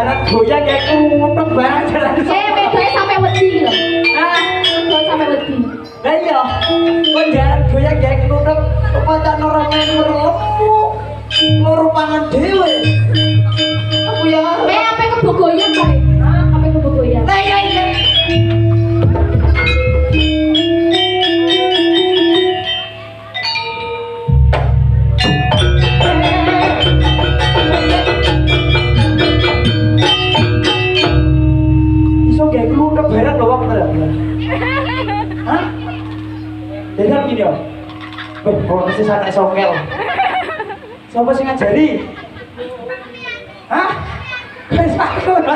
jaran goyang kayak kutuk banget jaran. Bedanya sampai wedi lho. Bedanya sampai wedi. Lah iya, kon jaran goyang kayak kutuk pancen ora main merlemu. Loro pangan dhewe. Aku ya. Apa kebogoyan kok? Apa kebogoyan? Lah iya iya. Barang doang bener. Hah? Jadi gini ya. Weh, kalau mesti sana songkel. Siapa sih ngajari? Hah? Wes aku lho.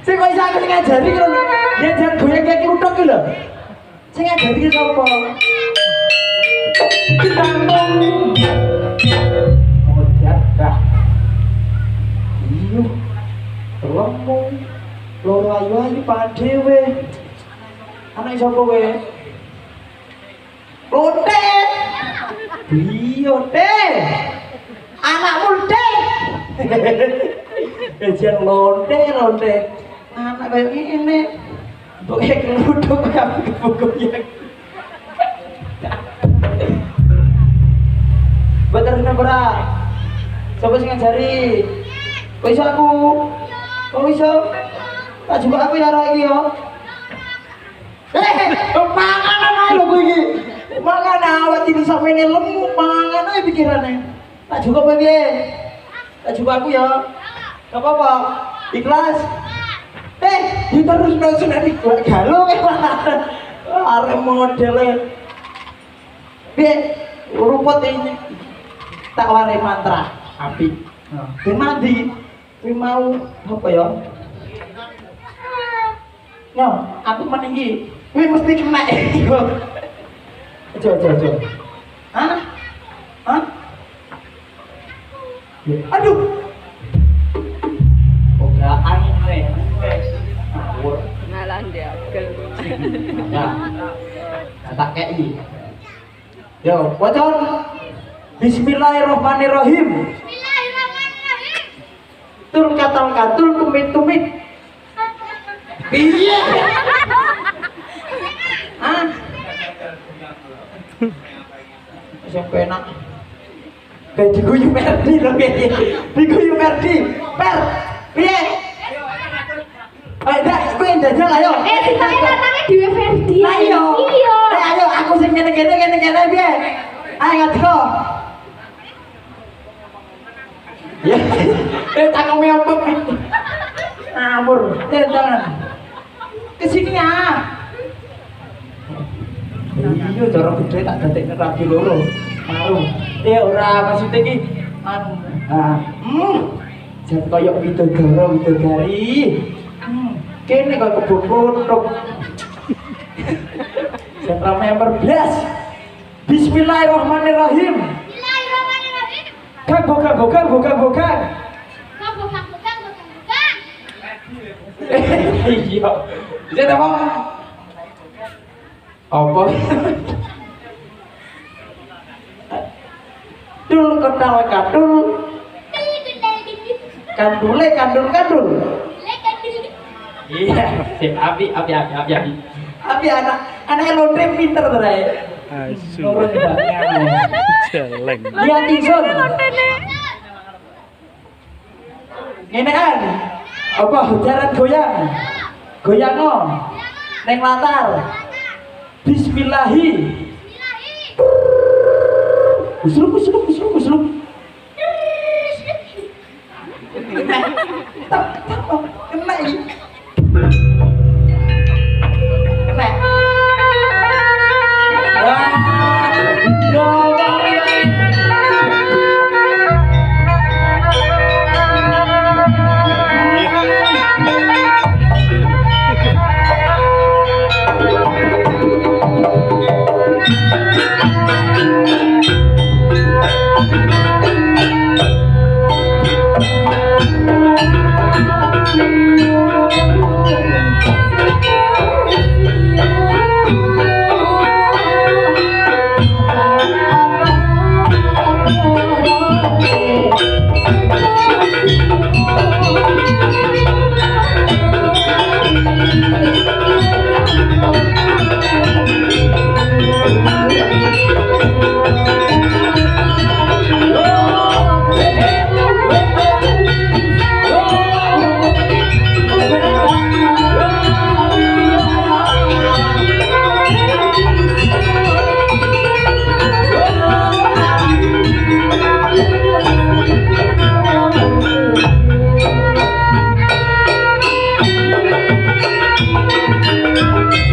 Sing kok iso aku sing ngajari lho. Dia jangan goyang kayak kluthuk lho. Sing ngajari ki sapa? Ditanggung. Oh, jatah. Iyo. Lemu. Loro ayu-ayu pangan dhewe. Anak sapa kowe? Lonte. Iya, Teh. Anakmu Teh. Ejen lonte. Anak kayak ngene. Mbok ek ngluduk kaya kebugoyang. Bener ora? Sapa sing ngajari? Kok iso aku? Kok iso? Tak juga aku ya lagi yo. Mangan ae lho kowe iki. Mangan awak iki sampe lemu mangan ae pikirane. Tak juga kowe piye? Tak juga aku ya. Enggak apa-apa. Ikhlas. Diterus nanti gua galau arep modele. Piye? Rupot ini. Tak wari mantra api. Ben mandi. Kuwi mau apa ya? No, aku meninggi. Kuwi mesti kena iku. Aja. Hah? Aduh. Ogaan weh. Ngawur. Ngalah diagel. Ya. Tak kei. Yo, wacan. Bismillahirrahmanirrahim. Bismillahirrahmanirrahim. Tul katul tumit. Piye? Hah? Sing penak. Kayak diguyu Merdi lho piye? Diguyu Merdi. Per. Piye? Ayo dak kowe ndajal ayo. Sitae lanange dhewe Ferdi. Lah iya. Iya. Ayo aku sing ngene piye? Ayo ngatko. Ya. Tanganmu apa? Ngawur. Jangan. Kesini ya. Iya cara gede tak dadekne rabi loro. Maru. Ora maksud iki anu. Jan koyo widodari. Kene kok kebon kotok. Sentra member blas. Bismillahirrahmanirrahim. Bismillahirrahmanirrahim. Gak. Iya. Bisa tak bang? Apa? Dul kenal kadul. Kandul. Iya. Api. Api anak lonte pinter terai. Asu. Nurun Jeleng. Lihat ingsun. Ngene kan. Apa jaran goyang neng latar. Bismillahi. Kusluk. Tak